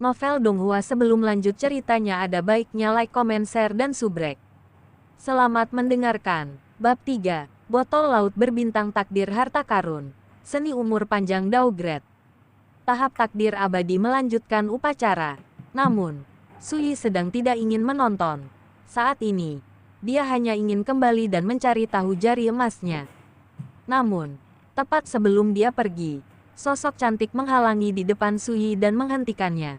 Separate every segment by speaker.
Speaker 1: Novel Donghua. Sebelum lanjut ceritanya ada baiknya like, comment, share, dan subrek. Selamat mendengarkan. Bab 3. Botol Laut Berbintang. Takdir Harta Karun. Seni Umur Panjang Daogret. Tahap takdir abadi melanjutkan upacara. Namun, Sui sedang tidak ingin menonton. Saat ini, dia hanya ingin kembali dan mencari tahu jari emasnya. Namun, tepat sebelum dia pergi, sosok cantik menghalangi di depan Sui dan menghentikannya.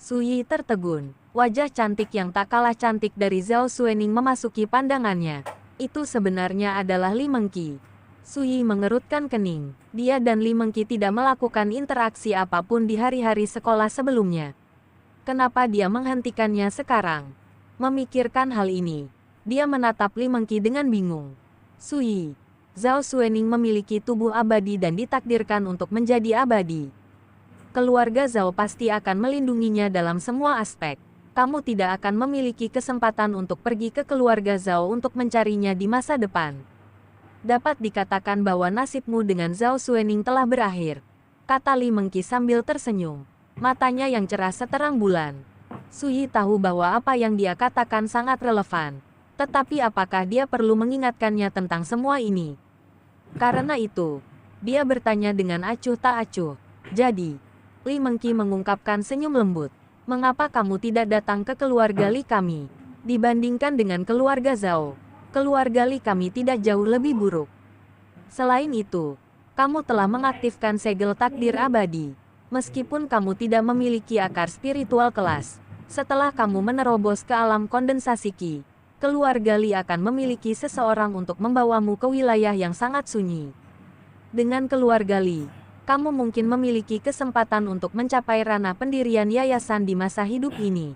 Speaker 1: Sui tertegun. Wajah cantik yang tak kalah cantik dari Zhao Xuening memasuki pandangannya. Itu sebenarnya adalah Li Mengqi. Sui mengerutkan kening. Dia dan Li Mengqi tidak melakukan interaksi apapun di hari-hari sekolah sebelumnya. Kenapa dia menghentikannya sekarang? Memikirkan hal ini, dia menatap Li Mengqi dengan bingung. Sui, Zhao Xuening memiliki tubuh abadi dan ditakdirkan untuk menjadi abadi. Keluarga Zhao pasti akan melindunginya dalam semua aspek. Kamu tidak akan memiliki kesempatan untuk pergi ke keluarga Zhao untuk mencarinya di masa depan. Dapat dikatakan bahwa nasibmu dengan Zhao Xuening telah berakhir, kata Li Mengqi sambil tersenyum. Matanya yang cerah seterang bulan. Sui tahu bahwa apa yang dia katakan sangat relevan. Tetapi apakah dia perlu mengingatkannya tentang semua ini? Karena itu, dia bertanya dengan acuh tak acuh. Jadi, Li Mengqi mengungkapkan senyum lembut. Mengapa kamu tidak datang ke keluarga Li kami? Dibandingkan dengan keluarga Zhao, keluarga Li kami tidak jauh lebih buruk. Selain itu, kamu telah mengaktifkan segel takdir abadi. Meskipun kamu tidak memiliki akar spiritual kelas, setelah kamu menerobos ke alam kondensasi Qi, keluarga Li akan memiliki seseorang untuk membawamu ke wilayah yang sangat sunyi. Dengan keluarga Li, kamu mungkin memiliki kesempatan untuk mencapai ranah pendirian yayasan di masa hidup ini.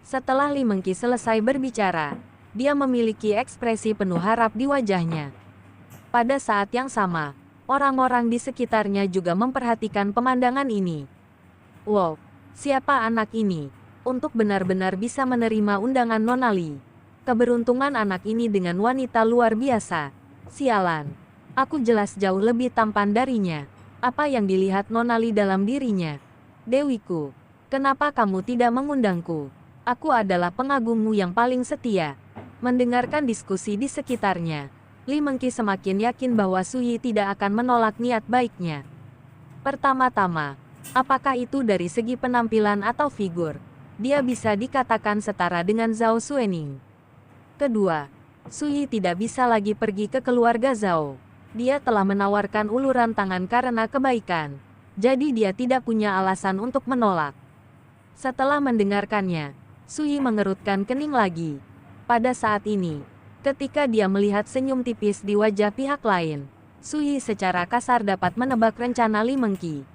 Speaker 1: Setelah Li Mengqi selesai berbicara, dia memiliki ekspresi penuh harap di wajahnya. Pada saat yang sama, orang-orang di sekitarnya juga memperhatikan pemandangan ini. Wow, siapa anak ini? Untuk benar-benar bisa menerima undangan Nona Li. Keberuntungan anak ini dengan wanita luar biasa. Sialan, aku jelas jauh lebih tampan darinya. Apa yang dilihat Nona Li dalam dirinya? Dewiku, kenapa kamu tidak mengundangku? Aku adalah pengagummu yang paling setia. Mendengarkan diskusi di sekitarnya, Li Mengqi semakin yakin bahwa Sui tidak akan menolak niat baiknya. Pertama-tama, apakah itu dari segi penampilan atau figur? Dia bisa dikatakan setara dengan Zhao Xuening. Kedua, Sui tidak bisa lagi pergi ke keluarga Zhao. Dia telah menawarkan uluran tangan karena kebaikan. Jadi dia tidak punya alasan untuk menolak. Setelah mendengarkannya, Sui mengerutkan kening lagi. Pada saat ini, ketika dia melihat senyum tipis di wajah pihak lain, Sui secara kasar dapat menebak rencana Li Mengqi.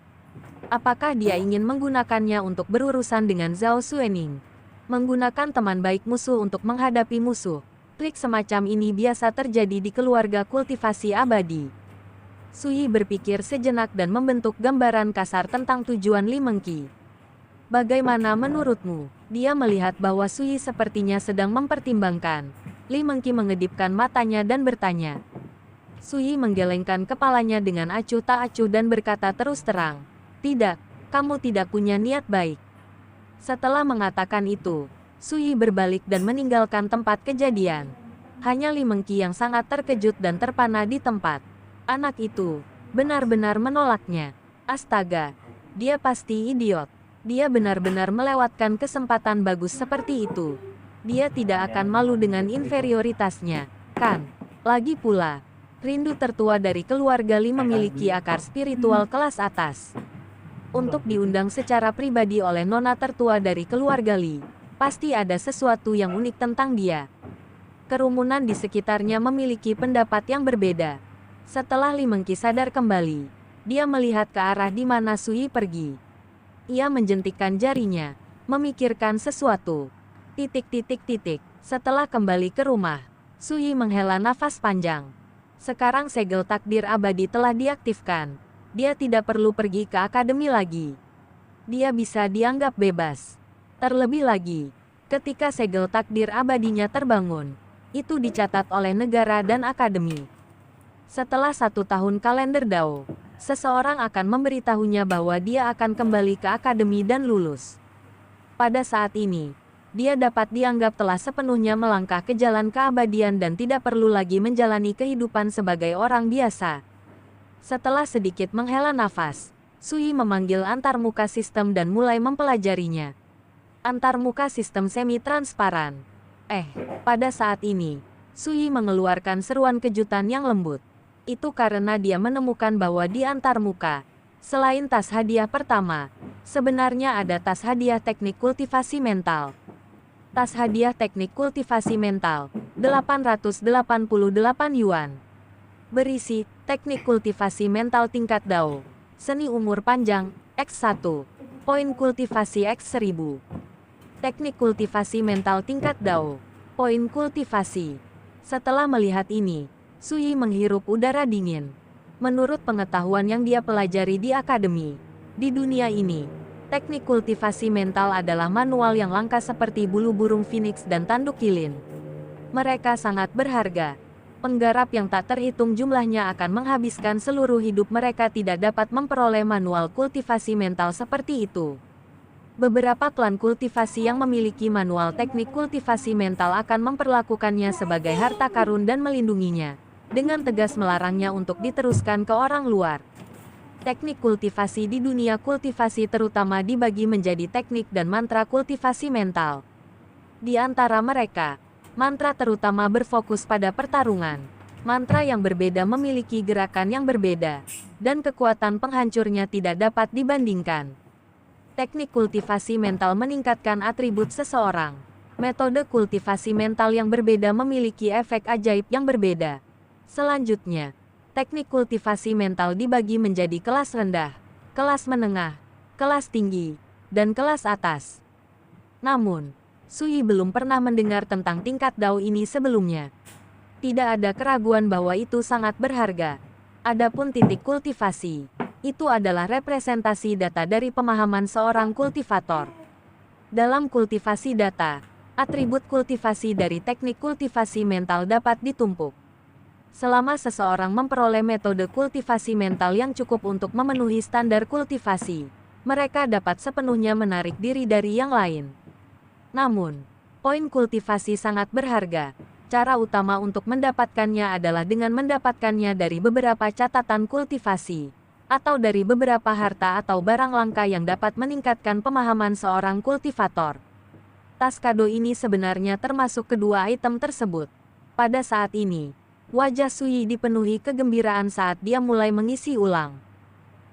Speaker 1: Apakah dia ingin menggunakannya untuk berurusan dengan Zhao Xuening? Menggunakan teman baik musuh untuk menghadapi musuh. Trik semacam ini biasa terjadi di keluarga kultivasi abadi. Sui berpikir sejenak dan membentuk gambaran kasar tentang tujuan Li Mengqi. Bagaimana menurutmu? Dia melihat bahwa Sui sepertinya sedang mempertimbangkan. Li Mengqi mengedipkan matanya dan bertanya. Sui menggelengkan kepalanya dengan acuh tak acuh dan berkata terus terang. Tidak, kamu tidak punya niat baik. Setelah mengatakan itu, Sui berbalik dan meninggalkan tempat kejadian. Hanya Li Mengqi yang sangat terkejut dan terpana di tempat. Anak itu benar-benar menolaknya. Astaga, dia pasti idiot. Dia benar-benar melewatkan kesempatan bagus seperti itu. Dia tidak akan malu dengan inferioritasnya, kan? Lagi pula, rindu tertua dari keluarga Li memiliki akar spiritual kelas atas. Untuk diundang secara pribadi oleh nona tertua dari keluarga Li, pasti ada sesuatu yang unik tentang dia. Kerumunan di sekitarnya memiliki pendapat yang berbeda. Setelah Li Mengqi sadar kembali, dia melihat ke arah di mana Sui pergi. Ia menjentikkan jarinya, memikirkan sesuatu. Setelah kembali ke rumah, Sui menghela nafas panjang. Sekarang segel takdir abadi telah diaktifkan. Dia tidak perlu pergi ke akademi lagi. Dia bisa dianggap bebas. Terlebih lagi, ketika segel takdir abadinya terbangun, itu dicatat oleh negara dan akademi. Setelah 1 tahun kalender Dao, seseorang akan memberitahunya bahwa dia akan kembali ke akademi dan lulus. Pada saat ini, dia dapat dianggap telah sepenuhnya melangkah ke jalan keabadian dan tidak perlu lagi menjalani kehidupan sebagai orang biasa. Setelah sedikit menghela nafas, Sui memanggil antarmuka sistem dan mulai mempelajarinya. Antarmuka sistem semi-transparan. Pada saat ini, Sui mengeluarkan seruan kejutan yang lembut. Itu karena dia menemukan bahwa di antarmuka, selain tas hadiah pertama, sebenarnya ada tas hadiah teknik kultivasi mental. Tas hadiah teknik kultivasi mental, 888 yuan. Berisi, teknik kultivasi mental tingkat Dao. Seni umur panjang, X1. Poin kultivasi X1000. Teknik kultivasi mental tingkat Dao. Poin kultivasi. Setelah melihat ini, Sui menghirup udara dingin. Menurut pengetahuan yang dia pelajari di akademi, di dunia ini, teknik kultivasi mental adalah manual yang langka seperti bulu burung phoenix dan tanduk lilin. Mereka sangat berharga. Penggarap yang tak terhitung jumlahnya akan menghabiskan seluruh hidup mereka tidak dapat memperoleh manual kultivasi mental seperti itu. Beberapa klan kultivasi yang memiliki manual teknik kultivasi mental akan memperlakukannya sebagai harta karun dan melindunginya, dengan tegas melarangnya untuk diteruskan ke orang luar. Teknik kultivasi di dunia kultivasi terutama dibagi menjadi teknik dan mantra kultivasi mental. Di antara mereka, mantra terutama berfokus pada pertarungan. Mantra yang berbeda memiliki gerakan yang berbeda, dan kekuatan penghancurnya tidak dapat dibandingkan. Teknik kultivasi mental meningkatkan atribut seseorang. Metode kultivasi mental yang berbeda memiliki efek ajaib yang berbeda. Selanjutnya, teknik kultivasi mental dibagi menjadi kelas rendah, kelas menengah, kelas tinggi, dan kelas atas. Namun, Sui belum pernah mendengar tentang tingkat Dao ini sebelumnya. Tidak ada keraguan bahwa itu sangat berharga. Adapun titik kultivasi, itu adalah representasi data dari pemahaman seorang kultivator. Dalam kultivasi data, atribut kultivasi dari teknik kultivasi mental dapat ditumpuk. Selama seseorang memperoleh metode kultivasi mental yang cukup untuk memenuhi standar kultivasi, mereka dapat sepenuhnya menarik diri dari yang lain. Namun, poin kultivasi sangat berharga. Cara utama untuk mendapatkannya adalah dengan mendapatkannya dari beberapa catatan kultivasi, atau dari beberapa harta atau barang langka yang dapat meningkatkan pemahaman seorang kultivator. Tas kado ini sebenarnya termasuk kedua item tersebut. Pada saat ini, wajah Sui dipenuhi kegembiraan saat dia mulai mengisi ulang.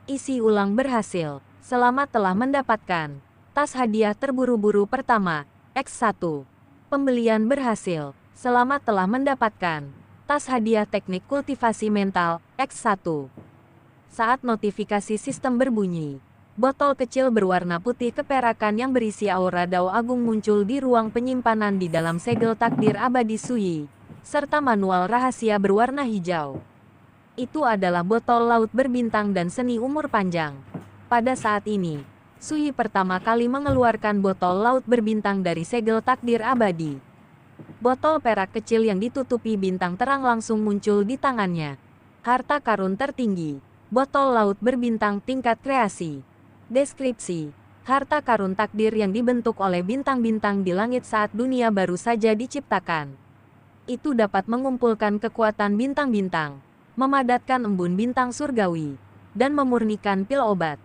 Speaker 1: Isi ulang berhasil. Selamat telah mendapatkan tas hadiah terburu-buru pertama, X1. Pembelian berhasil. Selamat telah mendapatkan tas hadiah teknik kultivasi mental, X1. Saat notifikasi sistem berbunyi, botol kecil berwarna putih keperakan yang berisi aura Dao Agung muncul di ruang penyimpanan di dalam segel takdir abadi Sui, serta manual rahasia berwarna hijau. Itu adalah botol laut berbintang dan seni umur panjang. Pada saat ini, Sui pertama kali mengeluarkan botol laut berbintang dari segel takdir abadi. Botol perak kecil yang ditutupi bintang terang langsung muncul di tangannya. Harta karun tertinggi, botol laut berbintang tingkat kreasi. Deskripsi, harta karun takdir yang dibentuk oleh bintang-bintang di langit saat dunia baru saja diciptakan. Itu dapat mengumpulkan kekuatan bintang-bintang, memadatkan embun bintang surgawi, dan memurnikan pil obat.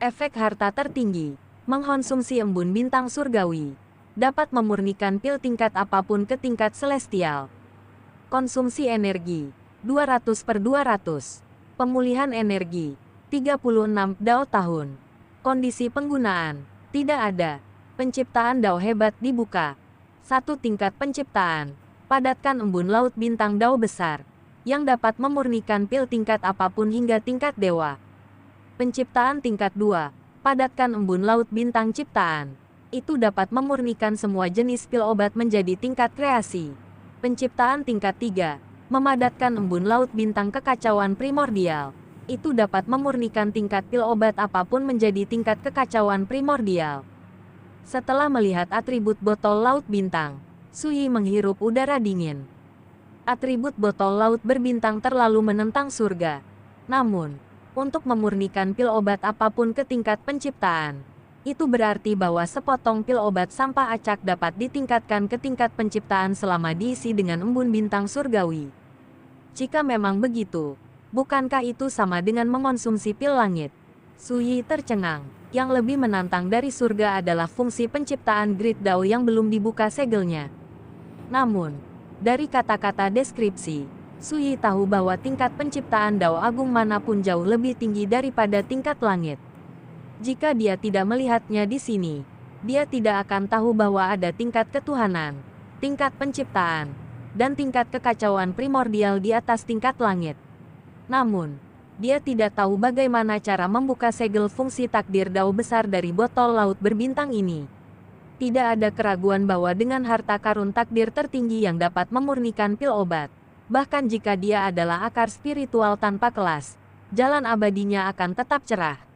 Speaker 1: Efek harta tertinggi, mengkonsumsi embun bintang surgawi, dapat memurnikan pil tingkat apapun ke tingkat celestial. Konsumsi energi, 200/200. Pemulihan energi, 36 Dao tahun. Kondisi penggunaan, tidak ada. Penciptaan Dao hebat dibuka. 1 tingkat penciptaan, padatkan embun laut bintang Dao besar, yang dapat memurnikan pil tingkat apapun hingga tingkat dewa. Penciptaan tingkat 2, padatkan embun laut bintang ciptaan. Itu dapat memurnikan semua jenis pil obat menjadi tingkat kreasi. Penciptaan tingkat 3, memadatkan embun laut bintang kekacauan primordial. Itu dapat memurnikan tingkat pil obat apapun menjadi tingkat kekacauan primordial. Setelah melihat atribut botol laut bintang, Sui menghirup udara dingin. Atribut botol laut berbintang terlalu menentang surga. Namun, untuk memurnikan pil obat apapun ke tingkat penciptaan. Itu berarti bahwa sepotong pil obat sampah acak dapat ditingkatkan ke tingkat penciptaan selama diisi dengan embun bintang surgawi. Jika memang begitu, bukankah itu sama dengan mengonsumsi pil langit? Suyi tercengang. Yang lebih menantang dari surga adalah fungsi penciptaan Great Dao yang belum dibuka segelnya. Namun, dari kata-kata deskripsi, Suyi tahu bahwa tingkat penciptaan Dao Agung manapun jauh lebih tinggi daripada tingkat langit. Jika dia tidak melihatnya di sini, dia tidak akan tahu bahwa ada tingkat ketuhanan, tingkat penciptaan, dan tingkat kekacauan primordial di atas tingkat langit. Namun, dia tidak tahu bagaimana cara membuka segel fungsi takdir Dao besar dari botol laut berbintang ini. Tidak ada keraguan bahwa dengan harta karun takdir tertinggi yang dapat memurnikan pil obat, bahkan jika dia adalah akar spiritual tanpa kelas, jalan abadinya akan tetap cerah.